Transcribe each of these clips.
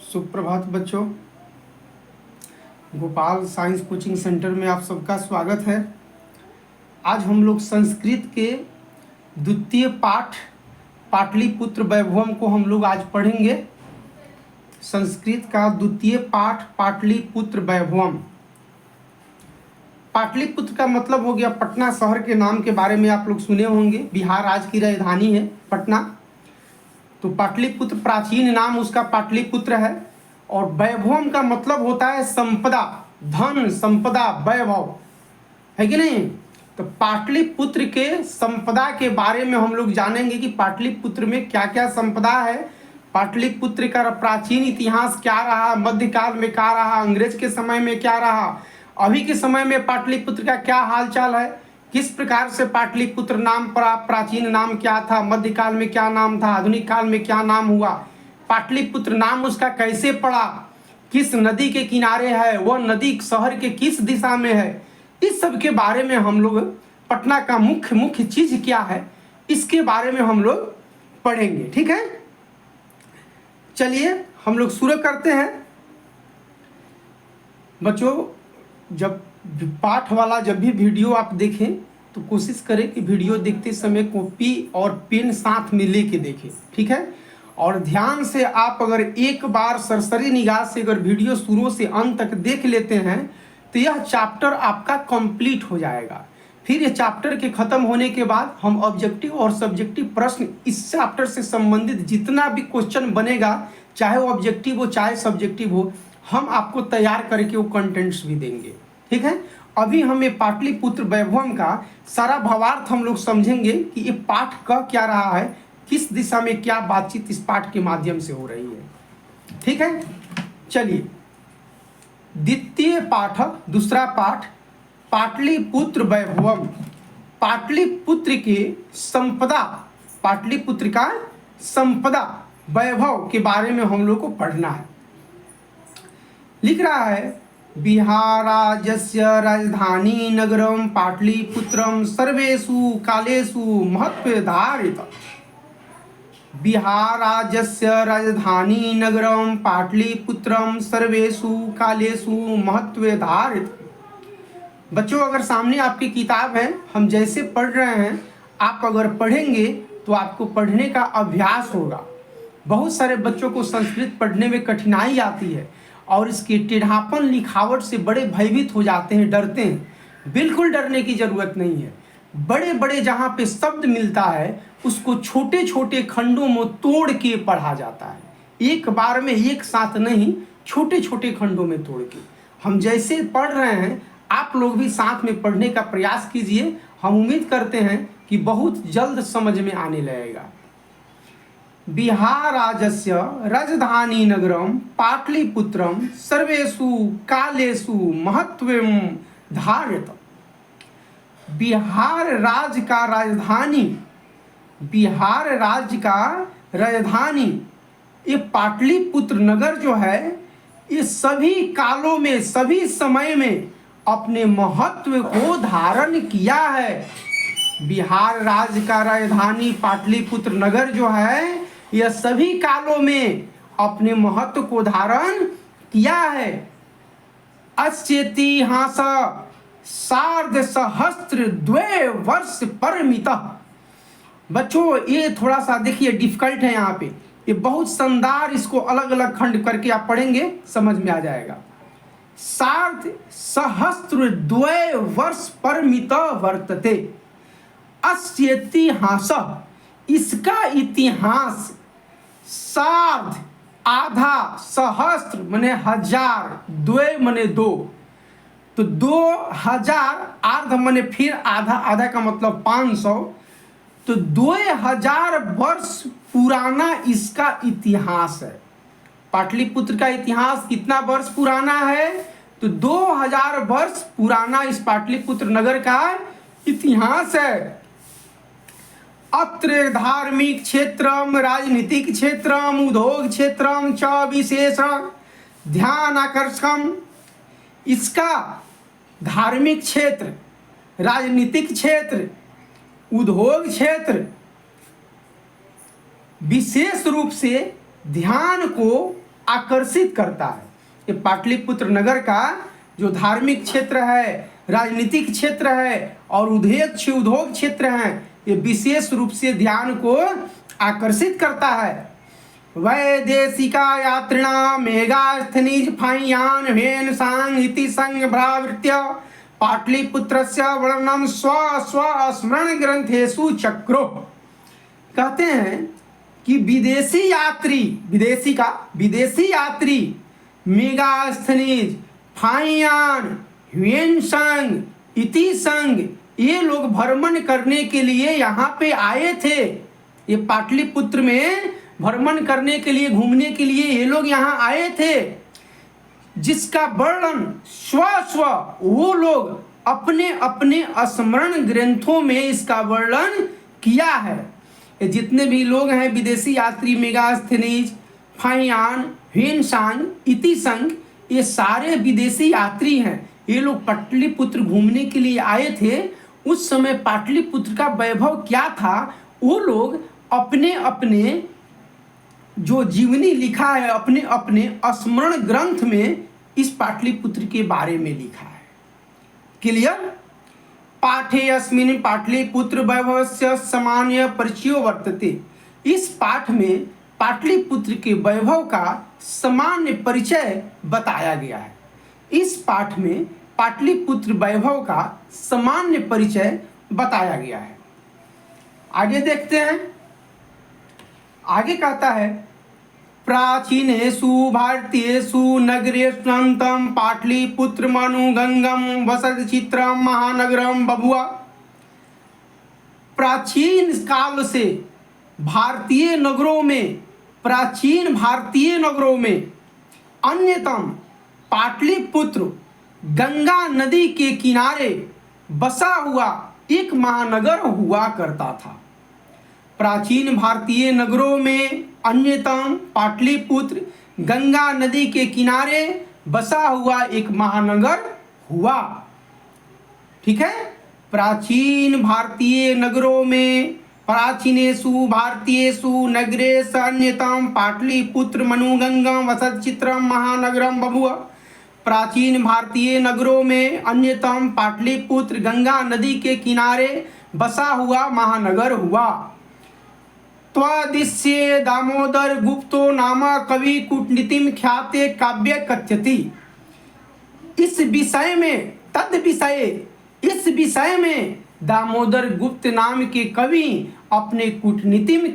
सुप्रभात बच्चों। Gopal science coaching centre में आप सबका स्वागत है। आज हम लोग संस्कृत के द्वितीय पाठ पाटलिपुत्र वैभवम को हम लोग आज पढ़ेंगे। संस्कृत का द्वितीय पाठ पाटलिपुत्र वैभवम। पाटलिपुत्र का मतलब हो गया पटना शहर के नाम के बारे में आप लोग सुने होंगे। बिहार राज्य की राजधानी है पटना। तो पाटलिपुत्र प्राचीन नाम उसका पाटलिपुत्र है। और वैभवम का मतलब होता है संपदा, धन, संपदा, वैभव, है कि नहीं। तो पाटलिपुत्र के संपदा के बारे में हम लोग जानेंगे कि पाटलिपुत्र में क्या क्या संपदा है, पाटलिपुत्र का प्राचीन इतिहास क्या रहा, मध्यकाल में क्या रहा, अंग्रेज के समय में क्या रहा, अभी के समय में पाटलिपुत्र का क्या हालचाल है, किस प्रकार से पाटलिपुत्र नाम पड़ा, प्राचीन नाम क्या था, मध्यकाल में क्या नाम था, आधुनिक काल में क्या नाम हुआ, पाटलिपुत्र नाम उसका कैसे पड़ा, किस नदी के किनारे है, वह नदी शहर के किस दिशा में है, इस सब के बारे में हम लोग, पटना का मुख्य चीज क्या है, इसके बारे में हम लोग पढ़ेंगे। ठीक है, चलिए हम लोग शुरू करते हैं। बच्चों, जब पाठ वाला जब भी वीडियो आप देखें तो कोशिश करें कि वीडियो देखते समय कॉपी और पेन साथ में लेके देखें। ठीक है, और ध्यान से आप अगर एक बार सरसरी निगाह से अगर वीडियो शुरू से अंत तक देख लेते हैं तो यह चैप्टर आपका कंप्लीट हो जाएगा। फिर ये चैप्टर के खत्म होने के बाद हम ऑब्जेक्टिव और सब्जेक्टिव प्रश्न इस चैप्टर से संबंधित जितना भी क्वेश्चन बनेगा, चाहे वो ऑब्जेक्टिव हो चाहे सब्जेक्टिव हो, हम आपको तैयार करके वो कंटेंट्स भी देंगे। ठीक है, अभी हमें पाटलिपुत्र वैभवम का सारा भावार्थ हम लोग समझेंगे कि ये पाठ कह क्या रहा है, किस दिशा में क्या बातचीत इस पाठ के माध्यम से हो रही है। ठीक है, चलिए द्वितीय पाठ, दूसरा पाठ पाटलिपुत्र वैभवम। पाटलिपुत्र के संपदा, पाटलिपुत्र का संपदा वैभव के बारे में हम लोग को पढ़ना है। लिख रहा है, बिहार राज्यस्य राजधानी नगरम पाटलिपुत्रम सर्वेषु कालेषु महत्वधारितम्। बिहार राज्यस्य राजधानी नगरम पाटलिपुत्रम सर्वेषु कालेषु महत्वधारितम्। बच्चों, अगर सामने आपकी किताब है, हम जैसे पढ़ रहे हैं, आप अगर पढ़ेंगे तो आपको पढ़ने का अभ्यास होगा। बहुत सारे बच्चों को संस्कृत पढ़ने में कठिनाई आती है और इसके टेढ़ापन लिखावट से बड़े भयभीत हो जाते हैं, डरते हैं। बिल्कुल डरने की जरूरत नहीं है। बड़े बड़े जहाँ पे शब्द मिलता है उसको छोटे छोटे खंडों में तोड़ के पढ़ा जाता है, एक बार में एक साथ नहीं, छोटे छोटे खंडों में तोड़ के। हम जैसे पढ़ रहे हैं आप लोग भी साथ में पढ़ने का प्रयास कीजिए। हम उम्मीद करते हैं कि बहुत जल्द समझ में आने लगेगा। बिहार राज्यस्य राजधानी नगरम पाटलिपुत्रम सर्वेषु कालेषु महत्वम धारयत। बिहार राज्य का राजधानी, बिहार राज्य का राजधानी ये पाटलिपुत्र नगर जो है, ये सभी कालों में, सभी समय में अपने महत्व को धारण किया है। बिहार राज्य का राजधानी पाटलिपुत्र नगर जो है, यह सभी कालों में अपने महत्व को धारण किया है। अस्येतिहास सार्ध सहस्त्र द्वे वर्ष परिमितः। बच्चों, ये थोड़ा सा देखिए डिफिकल्ट है यहाँ पे, ये बहुत शानदार, इसको अलग अलग खंड करके आप पढ़ेंगे समझ में आ जाएगा। सार्ध सहस्त्र द्वे वर्ष परिमितः वर्तते। अस्येतिहास, इसका इतिहास, सार्ध आधा, सहस्त्र मने हजार, द्वे मने दो, तो 2000, अर्ध मने फिर आधा, आधा का मतलब 500, तो 2000 वर्ष पुराना इसका इतिहास है। पाटलिपुत्र का इतिहास कितना वर्ष पुराना है? तो 2000 वर्ष पुराना इस पाटलिपुत्र नगर का इतिहास है। अत्र धार्मिक क्षेत्रम, राजनीतिक क्षेत्रम, उद्योग क्षेत्रम च विशेष ध्यान आकर्षकम। इसका धार्मिक क्षेत्र, राजनीतिक क्षेत्र, उद्योग क्षेत्र विशेष रूप से ध्यान को आकर्षित करता है। ये पाटलिपुत्र नगर का जो धार्मिक क्षेत्र है, राजनीतिक क्षेत्र है और उद्योग क्षेत्र हैं, ये विशेष रूप से ध्यान को आकर्षित करता है। वैदेशिका यात्रिणा मेगास्थनीज फाइयान हेन सांग इति संग भ्रावृत्य पाटलिपुत्रस्य वर्णनम स्व स्व स्मरण ग्रंथेषु चक्रो। कहते हैं कि विदेशी यात्री मेगास्थनीज फाइयान ह्वेन संग इति संग, ये लोग भ्रमण करने के लिए यहाँ पे आए थे। ये पाटलिपुत्र में भ्रमण करने के लिए, घूमने के लिए ये लोग यहाँ आए थे, जिसका वर्णन स्व वो लोग अपने अपने स्मरण ग्रंथों में इसका वर्णन किया है। ये जितने भी लोग हैं विदेशी यात्री मेगास्थनीज फाइयान ह्वेनसांग इति संग, ये सारे विदेशी यात्री हैं। ये लोग पाटलिपुत्र घूमने के लिए आए थे। उस समय पाटलिपुत्र का वैभव क्या था, वो लोग अपने अपने जो जीवनी लिखा है, अपने अपने स्मरण ग्रंथ में इस पाटलिपुत्र के बारे में लिखा है। क्लियर? पाठे अस्मिन् पाटलिपुत्र वैभवस्य सामान्य परिचयो वर्तते। इस पाठ में पाटलिपुत्र के वैभव का सामान्य परिचय बताया गया है। इस पाठ में पाटलिपुत्र वैभव का सामान्य परिचय बताया गया है। आगे देखते हैं। आगे कहता है प्राचीनेषु भारतीयेषु नगरेष्वन्तं पाटलिपुत्रमनुगंगं वसतिचित्रं महानगरं बभुव। प्राचीन काल से प्राचीन भारतीय नगरों में अन्यतम पाटलिपुत्र गंगा नदी के किनारे बसा हुआ एक महानगर हुआ करता था। प्राचीन भारतीय नगरों में अन्यतम पाटलिपुत्र गंगा नदी के किनारे बसा हुआ एक महानगर हुआ। ठीक है? प्राचीन भारतीय नगरों में प्राचीनेषु भारतीयेषु नगरेषु अन्यतम पाटलिपुत्र मनुगंगम वसतचित्रम महानगरम बभुव। प्राचीन भारतीय नगरों में अन्यतम पाटलिपुत्र गंगा नदी के किनारे बसा हुआ महानगर हुआ। त्वदिश्ये दामोदर गुप्तो नाम कवि कूटनीतिम ख्याते काव्य कथ्यति। इस विषय में दामोदर गुप्त नाम के कवि अपने कूटनीतिम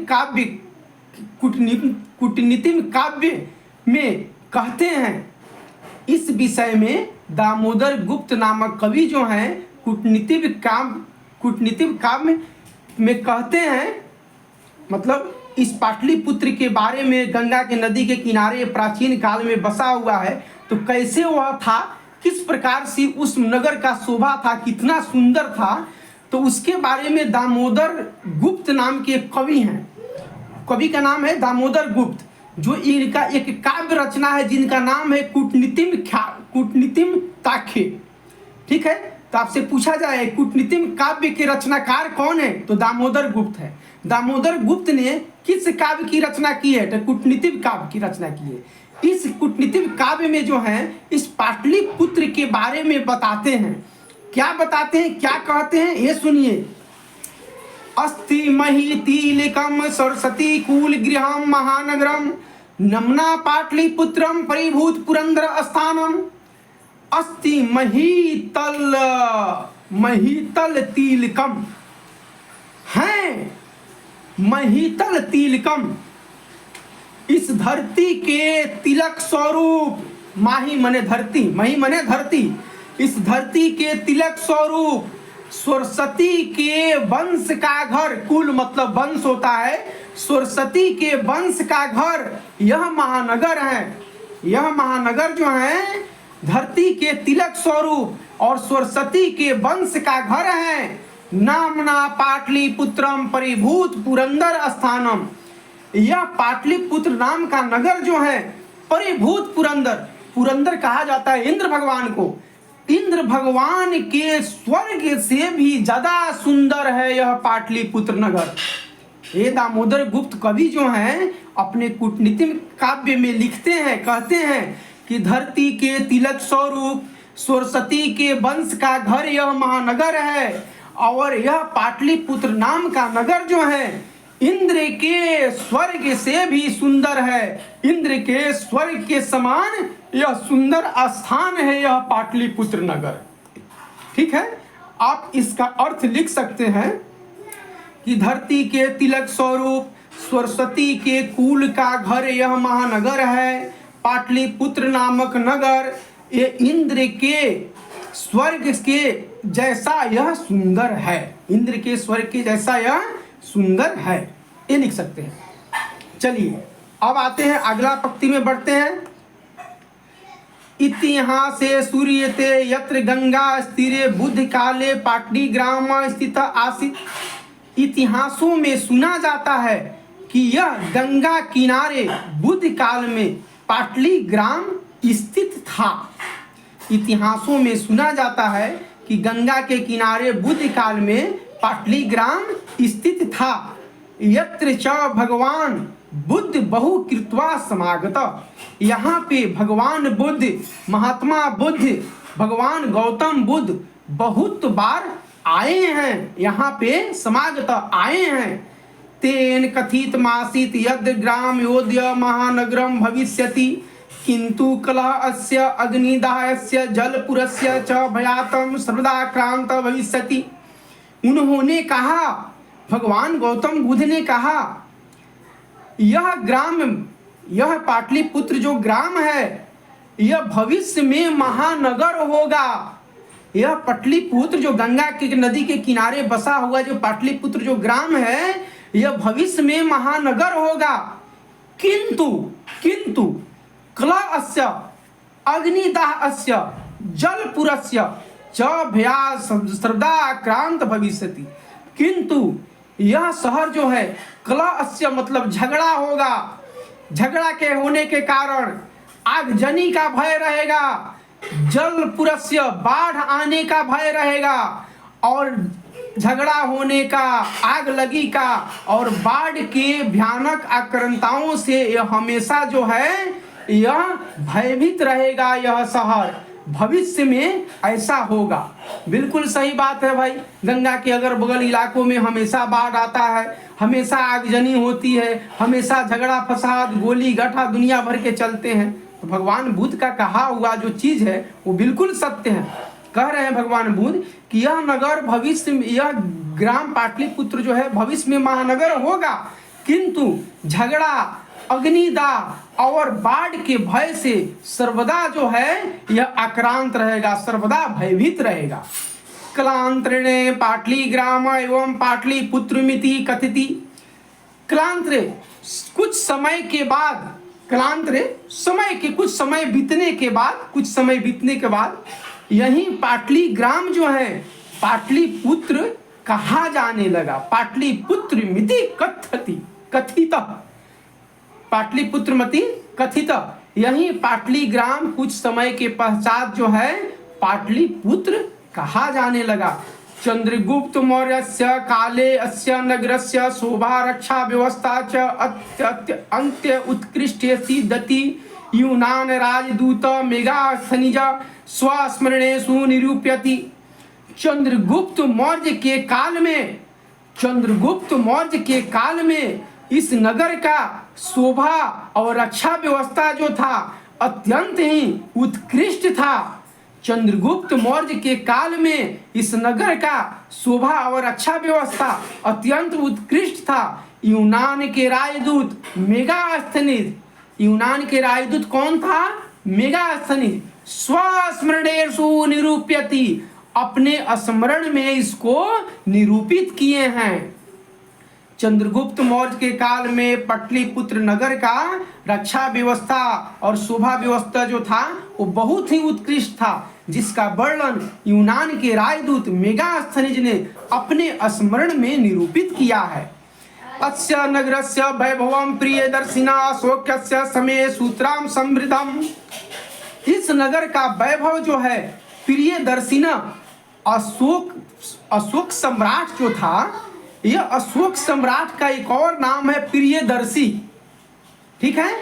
काव्य में कहते हैं। इस विषय में दामोदर गुप्त नामक कवि जो हैं कूटनीतिम काव्य में कहते हैं, मतलब इस पाटलिपुत्र के बारे में, गंगा के नदी के किनारे प्राचीन काल में बसा हुआ है, तो कैसे वह था, किस प्रकार से उस नगर का शोभा था, कितना सुंदर था, तो उसके बारे में दामोदर गुप्त नाम के कवि हैं। कवि का नाम है दामोदर गुप्त, जो इनका एक काव्य रचना है जिनका नाम है कूटनीतिम ताखे। ठीक है? तो आपसे पूछा जाए कूटनीतिम काव्य के रचनाकार कौन है, तो दामोदर गुप्त है। दामोदर गुप्त ने किस काव्य की रचना की है, तो कूटनीतिम काव्य की रचना की है। इस कूटनीतिम काव्य में जो है इस पाटलिपुत्र के बारे में बताते हैं। क्या बताते हैं, क्या कहते हैं, ये सुनिए। अस्ति महीतिलिकम सरस्वती कूल गृहम महानगरम नमना पाटलिपुत्रम परिभूत पुरंदर स्थानम। अस्ति महीतल तिलकम है, महीतल तिलकम इस धरती के तिलक स्वरूप। माही मने धरती, मही मने धरती। इस धरती के तिलक स्वरूप सरस्वती के वंश का घर, कुल मतलब वंश होता है, सरस्वती के वंश का घर यह महानगर है। यह महानगर जो है धरती के तिलक स्वरूप और सरस्वती के वंश का घर है। नामना पाटलिपुत्रम परिभूत पुरंदर स्थानम। यह पाटलिपुत्र नाम का नगर जो है परिभूत पुरंदर कहा जाता है इंद्र भगवान को। इंद्र भगवान के स्वर्ग से भी ज्यादा सुंदर है यह पाटलिपुत्र नगर। ये दामोदर गुप्त कवि जो हैं अपने कूटनीतिक काव्य में लिखते हैं, कहते हैं कि धरती के तिलक स्वरूप सरस्वती के वंश का घर यह महानगर है, और यह पाटलिपुत्र नाम का नगर जो है इंद्र के स्वर्ग से भी सुंदर है। इंद्र के स्वर्ग के समान यह सुंदर स्थान है यह पाटलिपुत्र नगर। ठीक है, आप इसका अर्थ लिख सकते हैं कि धरती के तिलक स्वरूप सरस्वती के कुल का घर यह महानगर है पाटलिपुत्र नामक नगर। ये इंद्र के स्वर्ग के जैसा यह सुंदर है। इंद्र के स्वर्ग के जैसा यह सुंदर है, ये लिख सकते हैं। चलिए अब आते हैं अगला पंक्ति में बढ़ते हैं। इतिहासे सूर्यते यत्र गंगा स्थिरे बुद्ध काले पाटली ग्राम स्थित आसीत। इतिहासों में सुना जाता है कि यह गंगा किनारे बुद्ध काल में पाटली ग्राम स्थित था। इतिहासों में सुना जाता है कि गंगा के किनारे बुद्ध काल में पाटली ग्राम स्थित था। यत्र च भगवान बुद्ध बहु कृत्वा समागत। यहाँ पे भगवान बुद्ध, महात्मा बुद्ध, भगवान गौतम बुद्ध बहुत बार आए हैं, यहाँ पे समागत आए हैं। तेन कथित मासीत यद ग्राम योध्य महानगरम भविष्यति किंतु कलह अस्य अग्निदाहस्य जलपुरस्य च भयातम सर्वदा क्रांत भविष्यति। उन्होंने कहा, भगवान गौतम बुद्ध ने कहा, यह ग्राम, यह पाटलिपुत्र जो ग्राम है यह भविष्य में महानगर होगा। यह पाटलिपुत्र जो गंगा के नदी के किनारे बसा हुआ जो पाटलिपुत्र जो ग्राम है यह भविष्य में महानगर होगा। किंतु क्लअस्य अग्निदाहस्य जलपुरस्य च भया सर्वदा क्रांत भविष्यति। किंतु यह शहर जो है क्लअस्य मतलब झगड़ा होगा, झगड़ा के होने के कारण आगजनी का भय रहेगा, जलपुरस्य बाढ़ आने का भय रहेगा, और झगड़ा होने का, आग लगी का और बाढ़ के भयानक आक्रांताओं से यह हमेशा जो है यह भयभीत रहेगा। यह शहर भविष्य में ऐसा होगा। बिल्कुल सही बात है भाई। गंगा के अगल बगल इलाकों में हमेशा बाढ़ आता है, हमेशा आगजनी होती है, हमेशा झगड़ा फसाद गोली गठा दुनिया भर के चलते हैं। तो भगवान बुद्ध का कहा हुआ जो चीज है वो बिल्कुल सत्य है। कह रहे हैं भगवान बुद्ध कि यह नगर भविष्य में, यह ग्राम पाटलिपुत्र जो है भविष्य में महानगर होगा, किंतु झगड़ा, अग्निदाह और बाढ़ के भय से सर्वदा जो है यह आक्रांत रहेगा, सर्वदा भयभीत रहेगा। कलांतरे पाटली ग्राम एवं पाटलिपुत्र मिति कथिति। कलांतरे कुछ समय के बाद, कलांतरे समय के कुछ समय बीतने के बाद यही पाटली ग्राम जो है पाटलिपुत्र कहा जाने लगा। पाटलिपुत्र मिति कथित, पाटलिपुत्र मति कथित। यही पाटली ग्राम कुछ समय के पश्चात जो है पाटलिपुत्र कहा जाने लगा। चंद्रगुप्त मौर्यस्य काले अस्य नगरस्य शोभा रक्षा व्यवस्था च अंत्य उत्कृष्ट सिद्धति। यूनान राजदूत मेगास्थनिज स्वस्मरणेषु निरूप्यति। चंद्रगुप्त मौर्य के काल में इस नगर का शोभा और रक्षा व्यवस्था जो था अत्यंत ही उत्कृष्ट था। चंद्रगुप्त मौर्य के काल में इस नगर का शोभा और रक्षा व्यवस्था अत्यंत उत्कृष्ट था। यूनान के राजदूत मेगास्थनिज, यूनान के राजदूत कौन था? मेगास्थनिज। स्वस्मरणेषु निरूप्यति, अपने स्मरण में इसको निरूपित किए हैं। चंद्रगुप्त मौर्य के काल में पाटलिपुत्र नगर का रक्षा व्यवस्था और शोभा व्यवस्था जो था वो बहुत ही उत्कृष्ट था, जिसका वर्णन यूनान के राजदूत मेगास्थनिज ने अपने स्मरण में निरूपित किया है। अस्य नगरस्य वैभवं प्रियदर्शिना अशोकस्य समय सूत्राम समृद्धम। इस नगर का वैभव जो है प्रियदर्शिना अशोक सम्राट जो था, यह अशोक सम्राट का एक और नाम है प्रियदर्शी। ठीक है,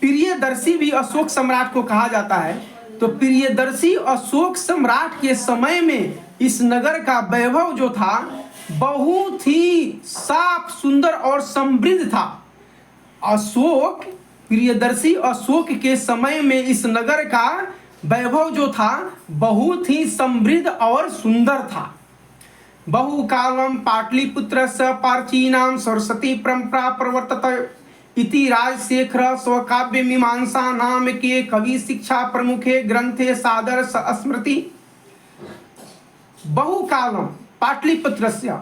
प्रियदर्शी भी अशोक सम्राट को कहा जाता है। तो प्रियदर्शी अशोक सम्राट के समय में इस नगर का वैभव जो था बहुत ही साफ, सुंदर और समृद्ध था। अशोक, प्रियदर्शी अशोक के समय में इस नगर का वैभव जो था बहुत ही समृद्ध और सुंदर था। बहुकालम पाटलिपुत्रस्य प्राचीनां सरस्वती परंपरा प्रवर्तत इति राजशेखर स्वकाव्य मीमांसा नाम के कवि शिक्षा प्रमुखे ग्रंथे सादर स्मृति। बहुकालम पाटलिपुत्रस्य,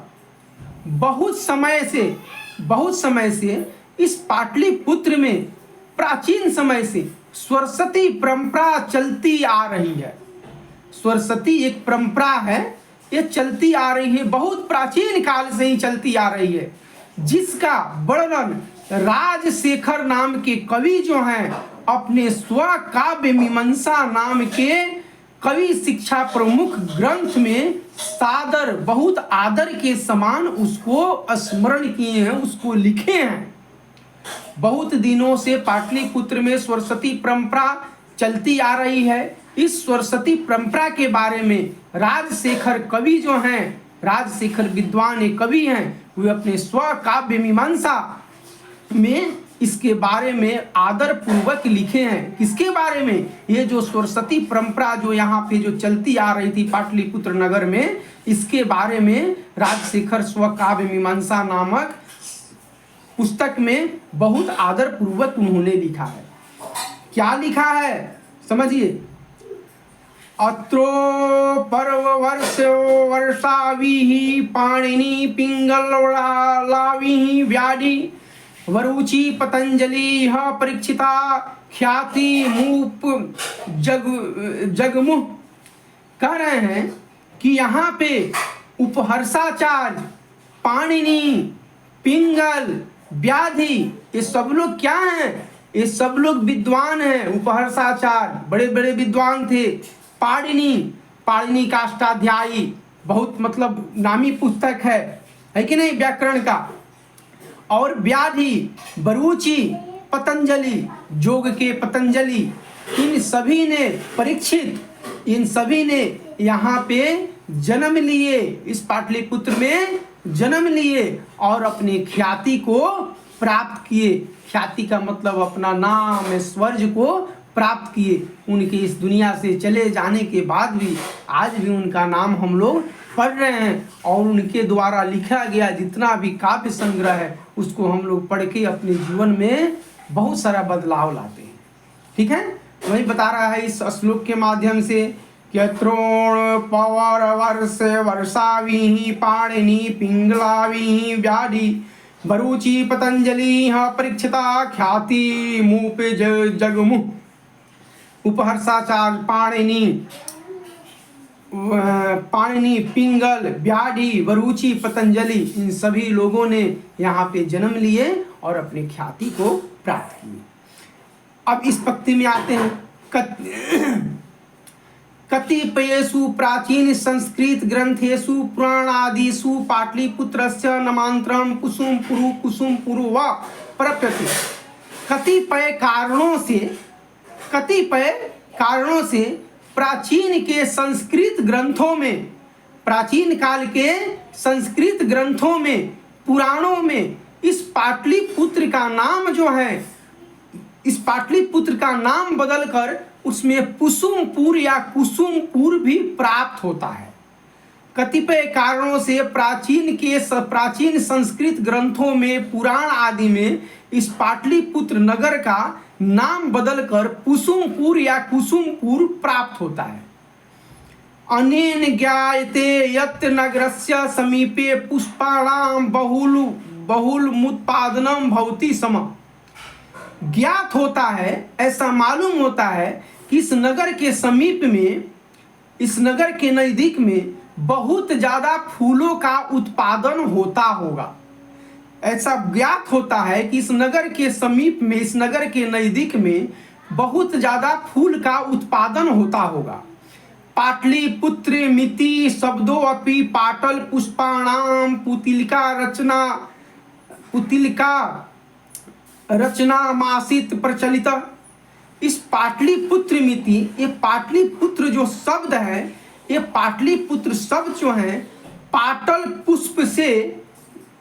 बहुत समय से इस पाटलिपुत्र में प्राचीन समय से सरस्वती परंपरा चलती आ रही है। सरस्वती एक परंपरा है, ये चलती आ रही है, बहुत प्राचीन काल से ही चलती आ रही है, जिसका वर्णन राजशेखर नाम के कवि जो हैं अपने स्वकाव्य मीमांसा नाम के कवि शिक्षा प्रमुख ग्रंथ में सादर, बहुत आदर के समान उसको स्मरण किए हैं, उसको लिखे हैं। बहुत दिनों से पाटलिपुत्र में सरस्वती परंपरा चलती आ रही है। इस सरस्वती परंपरा के बारे में राजशेखर कवि जो हैं, राजशेखर विद्वान कवि हैं, वे अपने स्वकाव्य मीमांसा में इसके बारे में आदर पूर्वक लिखे हैं। किसके बारे में? ये जो सरस्वती परंपरा जो यहाँ पे जो चलती आ रही थी पाटलिपुत्र नगर में, इसके बारे में राजशेखर स्वकाव्य मीमांसा नामक पुस्तक में बहुत आदर पूर्वक उन्होंने लिखा है। क्या लिखा है समझिए। अत्रो पर्व वर्षाविहि पाणिनि पिंगलाविहि व्याधि वरुचि पतंजलि परीक्षिता ख्याति मूप जगमुह। कह रहे हैं कि यहाँ पे उपहर्षाचार्य, पाणिनि, पिंगल, व्याधि, ये सब लोग क्या हैं? ये सब लोग विद्वान हैं। उपहर्षाचार्य बड़े बड़े विद्वान थे। पाणिनि का अष्टाध्यायी बहुत मतलब नामी पुस्तक है कि नहीं, व्याकरण का। और व्याधि, बरूचि, पतंजलि, योग के पतंजलि, इन सभी ने, परीक्षित, इन सभी ने यहाँ पे जन्म लिए, इस पाटलिपुत्र में जन्म लिए और अपनी ख्याति को प्राप्त किए। ख्याति का मतलब अपना नाम, ऐश्वर्य को प्राप्त किए। उनके इस दुनिया से चले जाने के बाद भी आज भी उनका नाम हम लोग पढ़ रहे हैं और उनके द्वारा लिखा गया जितना भी काव्य संग्रह है उसको हम लोग पढ़ के अपने जीवन में बहुत सारा बदलाव लाते हैं। ठीक है, वही बता रहा है इस श्लोक के माध्यम से कि त्रोण पवर वर्ष वर्षाविहि पाणिनि पिंगलाविहि व्याधि बरूचि पतंजलि परीक्षिता ख्याति मूप जगमुह। उपहर्षाचार्य, पाणिनि, पिंगल, व्याधि, वरुचि, पतंजलि, इन सभी लोगों ने यहाँ पे जन्म लिए और अपने ख्याति को प्राप्त किए। अब इस पंक्ति में आते हैं। कतिपयेषु प्राचीन संस्कृत ग्रंथेषु पुराणादिषु पाटलिपुत्रस्य नामांतरं कुसुमपुरु वा प्रप्यते। कतिपय कारणों से प्राचीन के संस्कृत ग्रंथों में, प्राचीन काल के संस्कृत ग्रंथों में, पुराणों में इस पाटलिपुत्र का नाम जो है, इस पाटलिपुत्र का नाम बदलकर उसमें कुसुमपुर या कुसुमपुर भी प्राप्त होता है। कतिपय कारणों से प्राचीन संस्कृत ग्रंथों में, पुराण आदि में इस पाटलिपुत्र नगर का नाम बदलकर कुसुमपुर या कुसुमपुर प्राप्त होता है। अनेन ज्ञायते यत् नगरस्य समीपे पुष्पाणां बहुलमुत्पादनं भवति स्म। ज्ञात होता है, ऐसा मालूम होता है कि इस नगर के समीप में, इस नगर के नज़दीक में बहुत ज़्यादा फूलों का उत्पादन होता होगा। ऐसा ज्ञात होता है कि इस नगर के समीप में, इस नगर के नज़दीक में बहुत ज़्यादा फूल का उत्पादन होता होगा। पाटलिपुत्रे मिति शब्दों अपि पाटल पुष्पाणाम पुतिलिका रचना मासित प्रचलित। इस पाटलिपुत्र मिति, ये पाटलिपुत्र जो शब्द है, ये पाटलिपुत्र शब्द जो है पाटल पुष्प से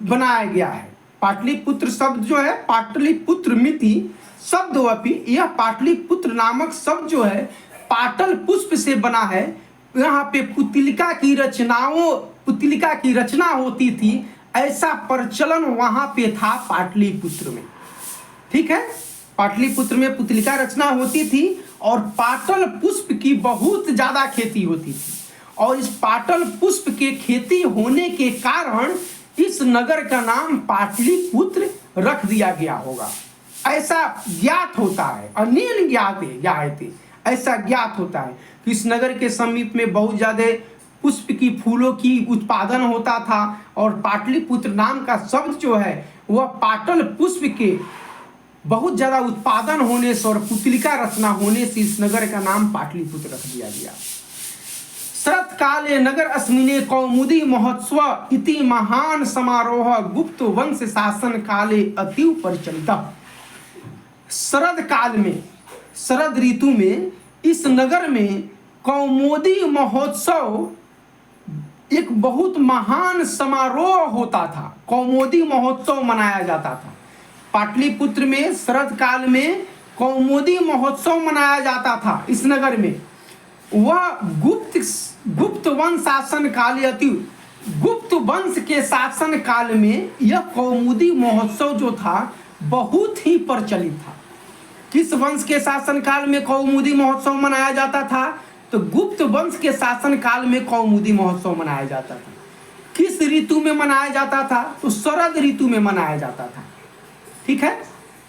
बनाया गया है। पाटलिपुत्र शब्द जो है, पाटलिपुत्र मिति शब्द अपि, यह पाटलिपुत्र नामक शब्द जो है पाटल पुष्प से बना है। यहाँ पे पुतलिका की रचना होती थी, ऐसा प्रचलन वहां पे था पाटलिपुत्र में। ठीक है, पाटलिपुत्र में पुतलिका रचना होती थी और पाटल पुष्प की बहुत ज्यादा खेती होती थी। और इस पाटल पुष्प के खेती होने के कारण इस नगर का नाम पाटलिपुत्र रख दिया गया होगा, ऐसा ज्ञात होता है। अनिल ज्ञाते ऐसा ज्ञात होता है कि इस नगर के समीप में बहुत ज्यादा पुष्प की फूलों की उत्पादन होता था और पाटलिपुत्र नाम का शब्द जो है वह पाटल पुष्प के बहुत ज्यादा उत्पादन होने से और पुतलिका रचना होने से इस नगर का नाम पाटलिपुत्र रख दिया गया। शरत काले नगर अस्मिने कौमुदी महोत्सव इति महान समारोह गुप्त वंश शासन काले अतीव प्रचलित। शरद काल में, शरद ऋतु में इस नगर में कौमुदी महोत्सव एक बहुत महान समारोह होता था। कौमुदी महोत्सव मनाया जाता था। पाटलिपुत्र में शरद काल में कौमुदी महोत्सव मनाया जाता था इस नगर में। वह गुप्त वंश शासन काल अतीव, गुप्त वंश के शासन काल में यह कौमुदी महोत्सव जो था बहुत ही प्रचलित था। किस वंश के शासन काल में कौमुदी महोत्सव मनाया जाता था? तो गुप्त वंश के शासन काल में कौमुदी महोत्सव मनाया जाता था। किस ऋतु में मनाया जाता था? तो शरद ऋतु में मनाया जाता था। ठीक है,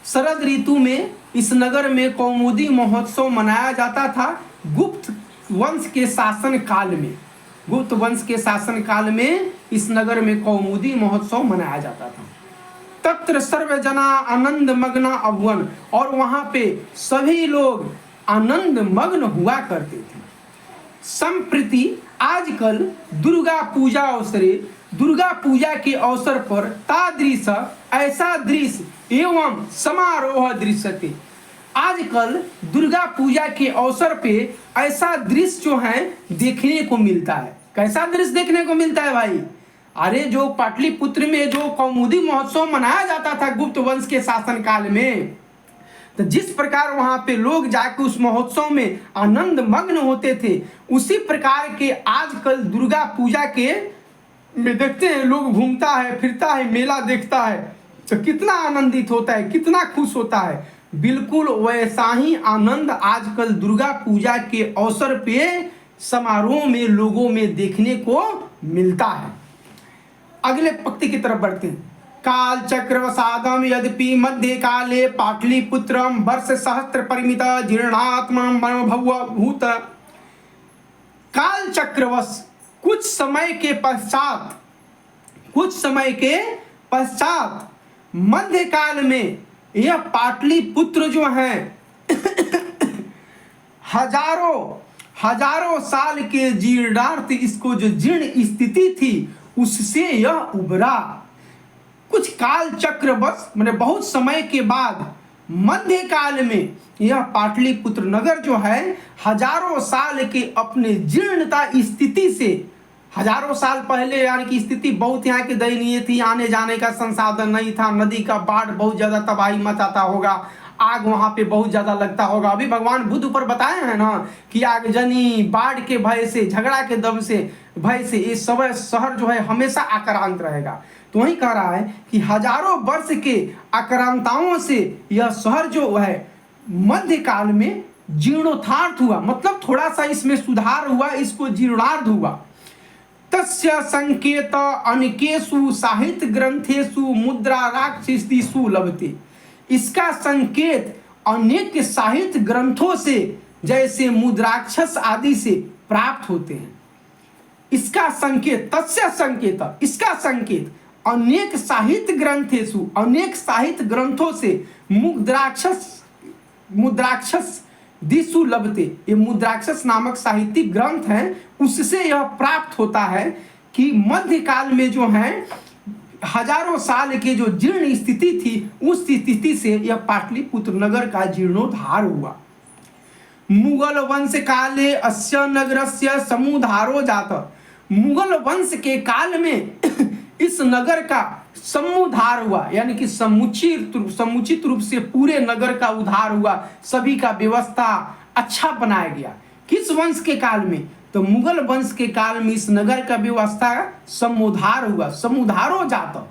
शरद ऋतु में इस नगर में कौमुदी महोत्सव मनाया जाता था। गुप्त वंश के शासन काल में, गुप्त वंश के शासन काल में इस नगर में कौमुदी महोत्सव मनाया जाता था। तत्र सर्वजना आनंद मग्न अभवन, और वहां पे सभी लोग आनंद मग्न हुआ करते थे। संप्रति आजकल दुर्गा पूजा अवसरे, दुर्गा पूजा के अवसर पर तादृश ऐसा दृश्य एवं समारोह दृश्यते। आजकल दुर्गा पूजा के अवसर पे ऐसा दृश्य जो है देखने को मिलता है। कैसा दृश्य देखने को मिलता है भाई? अरे जो पाटलिपुत्र में जो कौमुदी महोत्सव मनाया जाता था गुप्त वंश के शासन काल में, तो जिस प्रकार वहां पे लोग जाकर उस महोत्सव में आनंद मग्न होते थे, उसी प्रकार के आजकल दुर्गा पूजा के में देखते हैं लोग, घूमता है, फिरता है, मेला देखता है तो कितना आनंदित होता है, कितना खुश होता है। बिल्कुल वैसा ही आनंद आजकल दुर्गा पूजा के अवसर पे समारोह में लोगों में देखने को मिलता है। अगले पंक्ति की तरफ बढ़ते हैं। काल चक्रवसादम यद्यपि मध्य काले पाटलिपुत्रम वर्ष सहस्त्र परिमित जीर्णात्मम भूत। काल चक्रवश कुछ समय के पश्चात मध्य काल में यह पाटलिपुत्र जो है हजारों साल के जीर्णार्थ, इसको जो जीर्ण स्थिति थी उससे यह उभरा। कुछ काल चक्र बस मैंने बहुत समय के बाद मध्य काल में यह पाटलिपुत्र नगर जो है हजारों साल के अपने जीर्णता स्थिति से, हजारों साल पहले यानी कि स्थिति बहुत यहाँ की दयनीय थी, आने जाने का संसाधन नहीं था, नदी का बाढ़ बहुत ज्यादा तबाही मचाता होगा, आग वहां पे बहुत ज्यादा लगता होगा। अभी भगवान बुद्ध ऊपर बताए हैं ना कि आगजनी, बाढ़ के भय से, झगड़ा के दम से, भय से ये सब शहर जो है हमेशा आक्रांत रहेगा। तो वही कह रहा है कि हजारों वर्ष के आक्रांताओं से यह शहर जो है मध्य काल में जीर्णोद्धार हुआ, मतलब थोड़ा सा इसमें सुधार हुआ, इसको जीर्णार्थ हुआ। तस्य संकेत अनेकेषु साहित्य ग्रंथेषु मुद्रा राक्षसीषु लभते। इसका संकेत अनेक साहित्य ग्रंथों से जैसे मुद्राक्षस आदि से प्राप्त होते हैं। इसका संकेत, तस्य संकेत, इसका संकेत अनेक साहित्य ग्रंथेषु, अनेक साहित्य ग्रंथों से मुद्राक्षस दिशु लभते, ये मुद्राक्षस नामक साहित्यिक ग्रंथ है, उससे यह प्राप्त होता है कि मध्यकाल में जो है हजारों साल के जो जीर्ण स्थिति थी, उस स्थिति से यह पाटलिपुत्र नगर का जीर्णोद्धार हुआ। मुगल वंश काले अस्य नगरस्य समुद्धारो जात, मुगल वंश के काल में इस नगर का समुद्धार हुआ, यानी कि समुचित रूप से पूरे नगर का उद्धार हुआ, सभी का व्यवस्था अच्छा बनाया गया। किस वंश के काल में? तो मुगल वंश के काल में इस नगर का व्यवस्था समुद्धार हुआ, समुद्धारो जात,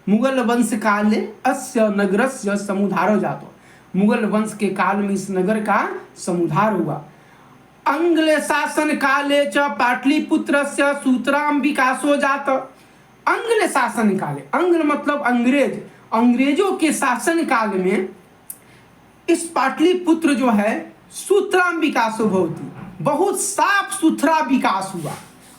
मुगल वंश काले अस्य नगरस्य समुद्धारो जात, मुगल वंश के काल में इस नगर का समुद्धार हुआ। अंग्ल शासन काले च पाटलिपुत्रस्य सूत्राम विकासो जात, अंग्ल शासन काले, अंग्ल मतलब अंग्रेज, अंग्रेजों के शासन काल में इस पाटलिपुत्र जो है सूत्राम विकासो भवति, बहुत साफ सुथरा विकास हुआ।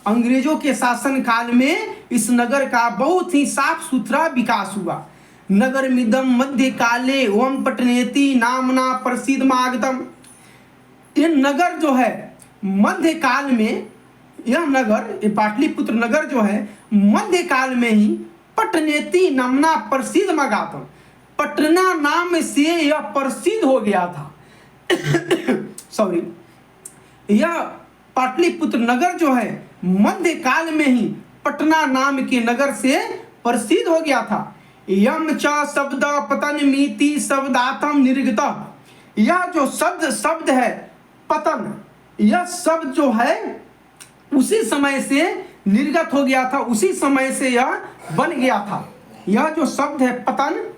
अंग्रेजों के शासन काल में इस नगर का बहुत ही साफ सुथरा विकास हुआ। नगर मिदम मध्य काले ओम पटनेति नामना प्रसिद्ध मागतम, ये नगर जो है मध्य काल में, यह नगर, ये पाटलिपुत्र नगर जो है मध्य काल में ही पटनेति नामना प्रसिद्ध मगातम, पटना नाम से यह प्रसिद्ध हो गया था। सॉरी, यह पाटलिपुत्र नगर जो है मध्य काल में ही पटना नाम के नगर से प्रसिद्ध हो गया था। यम च शब्द पतन मिति शब्दातम निर्गत, यह जो शब्द है पतन, यह शब्द जो है उसी समय से निर्गत हो गया था, उसी समय से यह बन गया था। यह जो शब्द है पतन,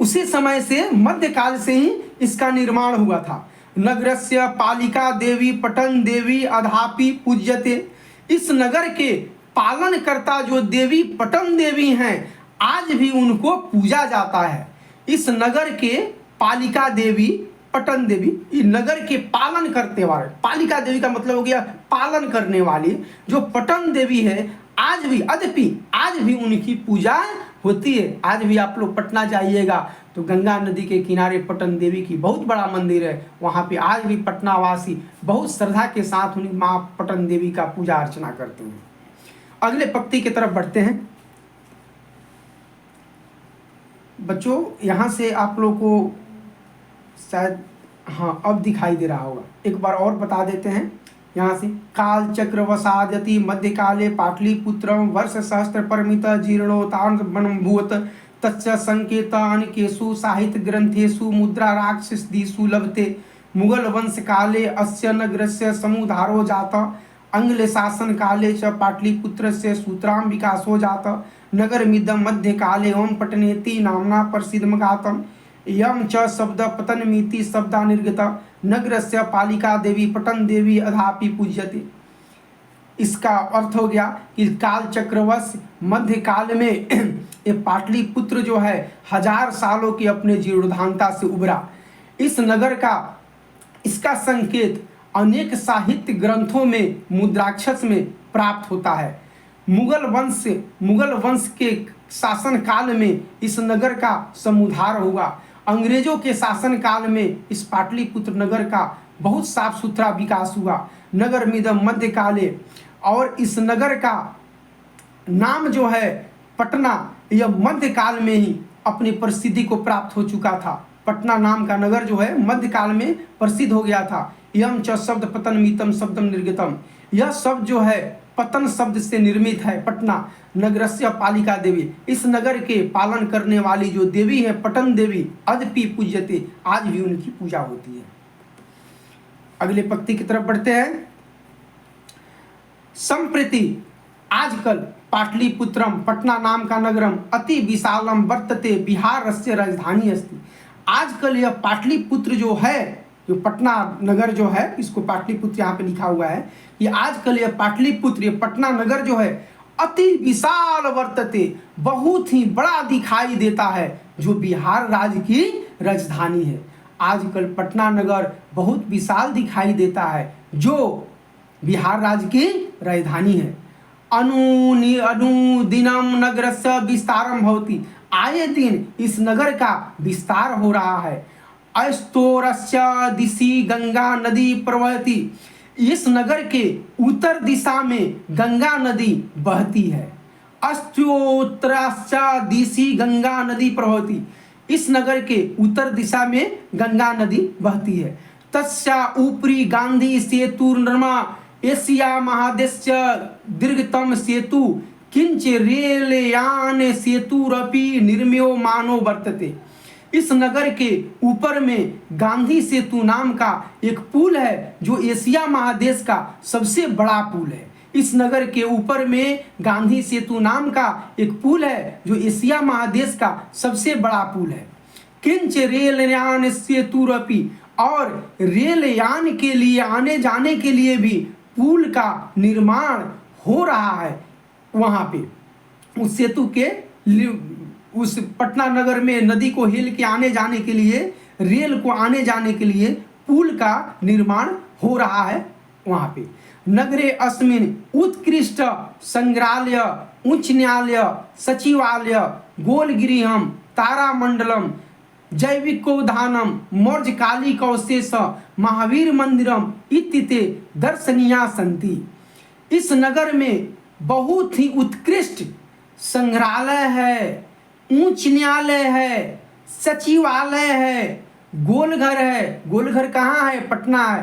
उसी समय से मध्यकाल से ही इसका निर्माण हुआ था। नगरस्य पालिका देवी पटन देवी अधापि पूज्यते, इस नगर के पालनकर्ता जो देवी पटन देवी हैं, आज भी उनको पूजा जाता है। इस नगर के पालिका देवी पटन देवी, इस नगर के पालन करते वाले, पालिका देवी का मतलब हो गया पालन करने वाली, जो पटन देवी है, आज भी अद्यपि आज भी उनकी पूजा होती है। आज भी आप लोग पटना जाइएगा तो गंगा नदी के किनारे पटन देवी की बहुत बड़ा मंदिर है, वहाँ पे आज भी पटना वासी बहुत श्रद्धा के साथ उन्हीं माँ पटन देवी का पूजा अर्चना करते हैं। अगले पंक्ति की तरफ बढ़ते हैं। बच्चों यहाँ से आप लोग को शायद हाँ अब दिखाई दे रहा होगा, एक बार और बता देते हैं। यहाँ से काल चक्र वसादति मध्यकाले पाटलिपुत्रम वर्ष सहस्त्र परमित जीर्णोतानभूत तस्य संकेतानिकेषु साहित्य ग्रंथेषु मुद्रा राक्षसदिषु लभते। मुगल वंश काले अस्य नगरस्य समुद्धारो जात, आंग्ल शासन काले च पाटलिपुत्रस्य सूत्रां विकासो जात। नगरमिदं मध्यकाले ओम पटनेति नाम्ना प्रसिद्धमगातम्। यम च शब्द पतनमिति शब्दा निर्गत, नगरस्य पालिका देवी पटन देवी अधापि पूज्यते। इसका अर्थ हो गया कि काल चक्रवश मध्य काल में ये पाटलिपुत्र जो है 1000 सालों की अपने जीर्णोद्धारता से उभरा। इस नगर का इसका संकेत अनेक साहित्य ग्रंथों में मुद्राक्षस में प्राप्त होता है। मुगल वंश के शासन काल में इस नगर का समुद्धार हुआ। अंग्रेजों के शासन काल में इस पाटलिपुत्र नगर का बहुत साफ सुथरा विकास हुआ। नगर मिदम मध्य काले, और इस नगर का नाम जो है पटना, यह मध्य काल में ही अपनी प्रसिद्धि को प्राप्त हो चुका था। पटना नाम का नगर जो है मध्य काल में प्रसिद्ध हो गया था। यम च शब्द पतन मितम शब्दम निर्गतम, यह शब्द जो है पतन शब्द से निर्मित है। पटना नगरस्य पालिका देवी, इस नगर के पालन करने वाली जो देवी है पटन देवी, अद्यपि पूज्यते, आज भी उनकी पूजा होती है। अगले पंक्ति की तरफ बढ़ते हैं। संप्रति आजकल पाटलिपुत्रम पटना नाम का नगरम अति विशालम वर्तते बिहारस्य राजधानी अस्ति। आजकल यह पाटलिपुत्र जो है, जो पटना नगर जो है, इसको पाटलिपुत्र यहाँ पे लिखा हुआ है कि आजकल यह पाटलिपुत्र, ये पटना नगर जो है अति विशाल वर्तते, बहुत ही बड़ा दिखाई देता है, जो बिहार राज्य की राजधानी है। आजकल पटना नगर बहुत विशाल दिखाई देता है, जो बिहार राज्य की राजधानी है। अनुदिनम नगरस्य विस्तारम भवति, आए दिन इस नगर का विस्तार हो रहा है। अस्तोरस्य दिशि गंगा नदी प्रवहती। इस नगर के उत्तर दिशा में गंगा नदी बहती है। अस्तोत्रस्य दिशि गंगा नदी प्रवहती। इस नगर के उत्तर दिशा में गंगा नदी बहती है। तस्या ऊपरी गांधी सेतु निर्मा एशिया महादेशस्य दीर्घतम सेतु किंच रेलयान सेतुरपि निर्मीयमानो वर्तते। इस नगर के ऊपर में गांधी सेतु नाम का एक पुल है जो एशिया महादेश का सबसे बड़ा पुल है। इस नगर के ऊपर में गांधी सेतु नाम का एक पुल है जो एशिया महादेश का सबसे बड़ा पुल है। किंच रेलयान सेतुरपि, और रेलयान के लिए आने जाने के लिए भी पुल का निर्माण हो रहा है। वहाँ पे उस सेतु के उस पटना नगर में नदी को हिल के आने जाने के लिए, रेल को आने जाने के लिए पुल का निर्माण हो रहा है वहाँ पे। नगरे अस्मिन उत्कृष्ट संग्रहालय, उच्च न्यायालय, सचिवालय, गोलगृहम, तारामंडलम, जैविकोद्यानम, मौर्यकालिकावशेष, महावीर मंदिरम इत्यादि दर्शनीया सन्ति। इस नगर में बहुत ही उत्कृष्ट संग्रहालय है, उच्च न्यायालय है, सचिवालय है, गोलघर है। गोलघर कहाँ है? पटना है।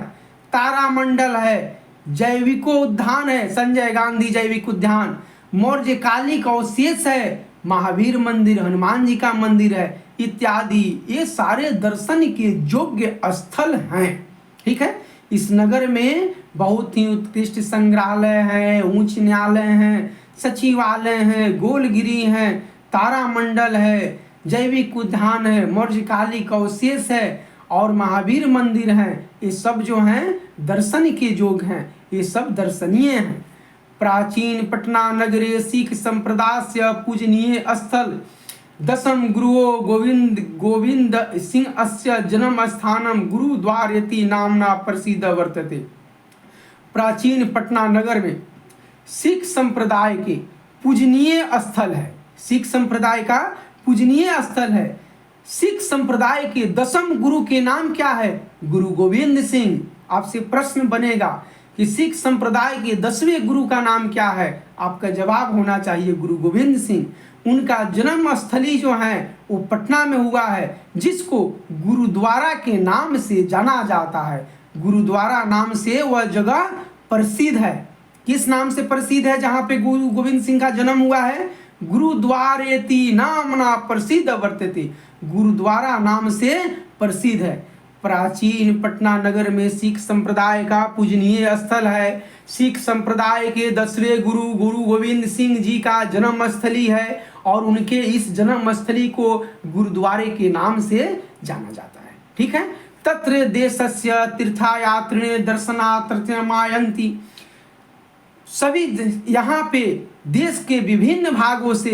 तारामंडल है, जैविकोद्यान है, संजय गांधी जैविक उद्यान, मौर्यकालिक अवशेष है, महावीर मंदिर, हनुमान जी का मंदिर है इत्यादि। ये सारे दर्शन के योग्य स्थल हैं। ठीक है। इस नगर में बहुत ही उत्कृष्ट संग्रहालय है, उच्च न्यायालय है, सचिवालय है, गोलगिरी है, तारामंडल है, जैविक उद्यान है, मौर्यकालिक अवशेष है और महावीर मंदिर है। ये सब जो हैं दर्शन के योग्य हैं, ये सब दर्शनीय हैं। प्राचीन पटना नगरे सिख संप्रदाय से पूजनीय स्थल दशम गुरुओ गोविंद सिंह अस्य जन्म स्थानम गुरुद्वारेति नामना प्रसिद्ध वर्तते। प्राचीन पटना नगर में सिख संप्रदाय के पूजनीय स्थल है। सिख संप्रदाय का पूजनीय स्थल है। सिख संप्रदाय के दशम गुरु के नाम क्या है? गुरु गोविंद सिंह। आपसे प्रश्न बनेगा कि सिख संप्रदाय के 10वें गुरु का नाम क्या है? आपका जवाब होना चाहिए गुरु गोविंद सिंह। उनका जन्म स्थली जो है वो पटना में हुआ है, जिसको गुरुद्वारा के नाम से जाना जाता है। गुरुद्वारा नाम से वह जगह प्रसिद्ध है। किस नाम से प्रसिद्ध है जहाँ पे गुरु गोविंद सिंह का जन्म हुआ है? गुरुद्वारेति नामना प्रसिद्ध वर्तते। गुरुद्वारा नाम से प्रसिद्ध है। प्राचीन पटना नगर में सिख संप्रदाय का पूजनीय स्थल है। सिख संप्रदाय के 10वें गुरु गुरु गोविंद सिंह जी का जन्म स्थली है और उनके इस जन्म स्थली को गुरुद्वारे के नाम से जाना जाता है। ठीक है। तत्र देशस्य तीर्थयात्रिणे दर्शनार्थमायन्ति। सभी यहाँ पे देश के विभिन्न भागों से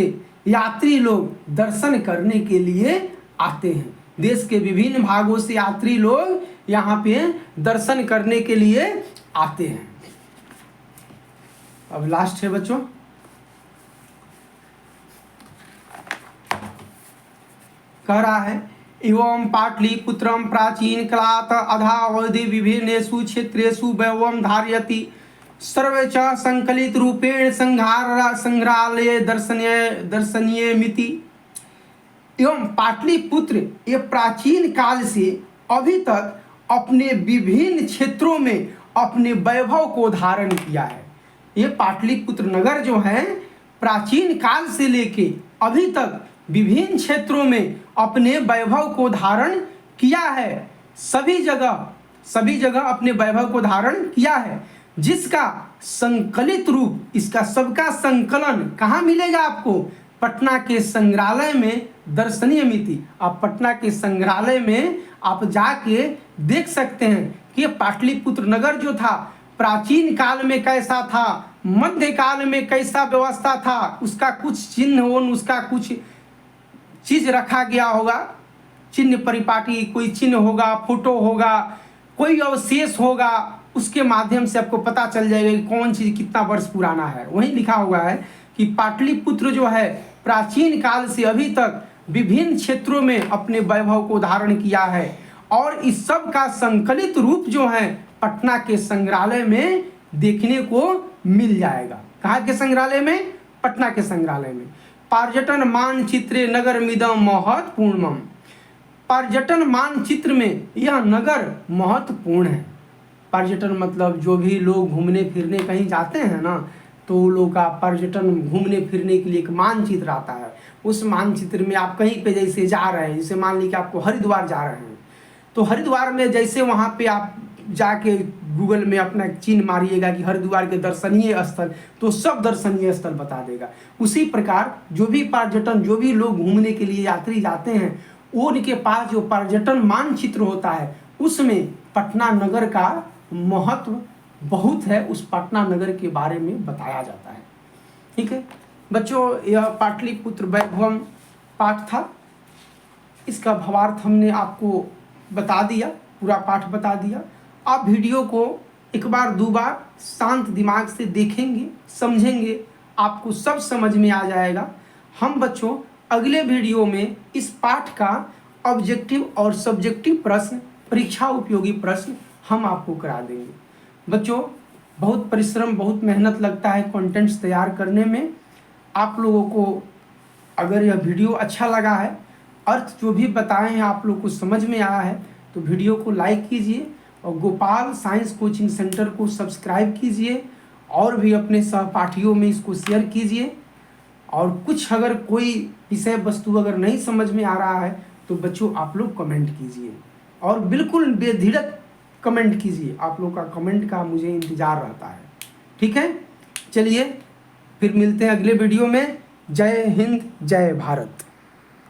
यात्री लोग दर्शन करने के लिए आते हैं। देश के विभिन्न भागों से यात्री लोग यहाँ पे दर्शन करने के लिए आते हैं। अब लास्ट है बच्चों, कह रहा है एवं पाटलिपुत्रम प्राचीन कालात् अधावधि विभिन्नेषु क्षेत्रेषु वैभवं धारयति। सर्वे च संकलित रूपेण संग्रहालय दर्शनीय मिति। एवं पाटलिपुत्र ये प्राचीन काल से अभी तक अपने विभिन्न क्षेत्रों में अपने वैभव को धारण किया है। ये पाटलिपुत्र नगर जो है प्राचीन काल से लेके अभी तक विभिन्न क्षेत्रों में अपने वैभव को धारण किया है। सभी जगह अपने वैभव को धारण किया है, जिसका संकलित रूप, इसका सबका संकलन कहाँ मिलेगा आपको? पटना के संग्रहालय में दर्शनीय मिति। आप पटना के संग्रहालय में आप जाके देख सकते हैं कि पाटलिपुत्र नगर जो था प्राचीन काल में कैसा था, मध्य काल में कैसा व्यवस्था था, उसका कुछ चिन्ह उसका कुछ चीज रखा गया होगा, चिन्ह परिपाटी, कोई चिन्ह होगा, फोटो होगा, कोई अवशेष होगा, उसके माध्यम से आपको पता चल जाएगा कि कौन चीज कितना वर्ष पुराना है। वहीं लिखा हुआ है कि पाटलिपुत्र जो है प्राचीन काल से अभी तक विभिन्न क्षेत्रों में अपने वैभव को धारण किया है और इस सब का संकलित रूप जो है पटना के संग्रहालय में देखने को मिल जाएगा। कहाँ के संग्रहालय में? पटना के संग्रहालय में। पर्यटन मानचित्रे नगर मिदम महत्वपूर्णम। पर्यटन मानचित्र में यह नगर महत्वपूर्ण है। पर्यटन मतलब जो भी लोग घूमने फिरने कहीं जाते हैं ना, तो वो लोग का पर्यटन घूमने फिरने के लिए एक मानचित्र आता है। उस मानचित्र में आप कहीं पे जैसे जा रहे हैं, जैसे मान लीजिए कि आपको हरिद्वार जा रहे हैं, तो हरिद्वार में जैसे वहाँ पे आप जाके गूगल में अपना चिन्ह मारिएगा कि हरिद्वार के दर्शनीय स्थल, तो सब दर्शनीय स्थल बता देगा। उसी प्रकार जो भी पर्यटन, जो भी लोग घूमने के लिए यात्री जाते हैं, उनके पास जो पर्यटन मानचित्र होता है उसमें पटना नगर का महत्व बहुत है। उस पटना नगर के बारे में बताया जाता है। ठीक है बच्चों, यह पाटलिपुत्र वैभवम पाठ था। इसका भावार्थ हमने आपको बता दिया, पूरा पाठ बता दिया। आप वीडियो को एक बार दो बार शांत दिमाग से देखेंगे, समझेंगे, आपको सब समझ में आ जाएगा। हम बच्चों अगले वीडियो में इस पाठ का ऑब्जेक्टिव और सब्जेक्टिव प्रश्न, परीक्षा उपयोगी प्रश्न हम आपको करा देंगे। बच्चों बहुत परिश्रम, बहुत मेहनत लगता है कंटेंट्स तैयार करने में। आप लोगों को अगर यह वीडियो अच्छा लगा है, अर्थ जो भी बताए हैं आप लोग को समझ में आया है, तो वीडियो को लाइक कीजिए और गोपाल साइंस कोचिंग सेंटर को सब्सक्राइब कीजिए और भी अपने सहपाठियों में इसको शेयर कीजिए। और कुछ अगर कोई विषय वस्तु अगर नहीं समझ में आ रहा है तो बच्चों आप लोग कमेंट कीजिए और बिल्कुल बेझिझक कमेंट कीजिए। आप लोग का कमेंट का मुझे इंतज़ार रहता है। ठीक है, चलिए फिर मिलते हैं अगले वीडियो में। जय हिंद, जय भारत।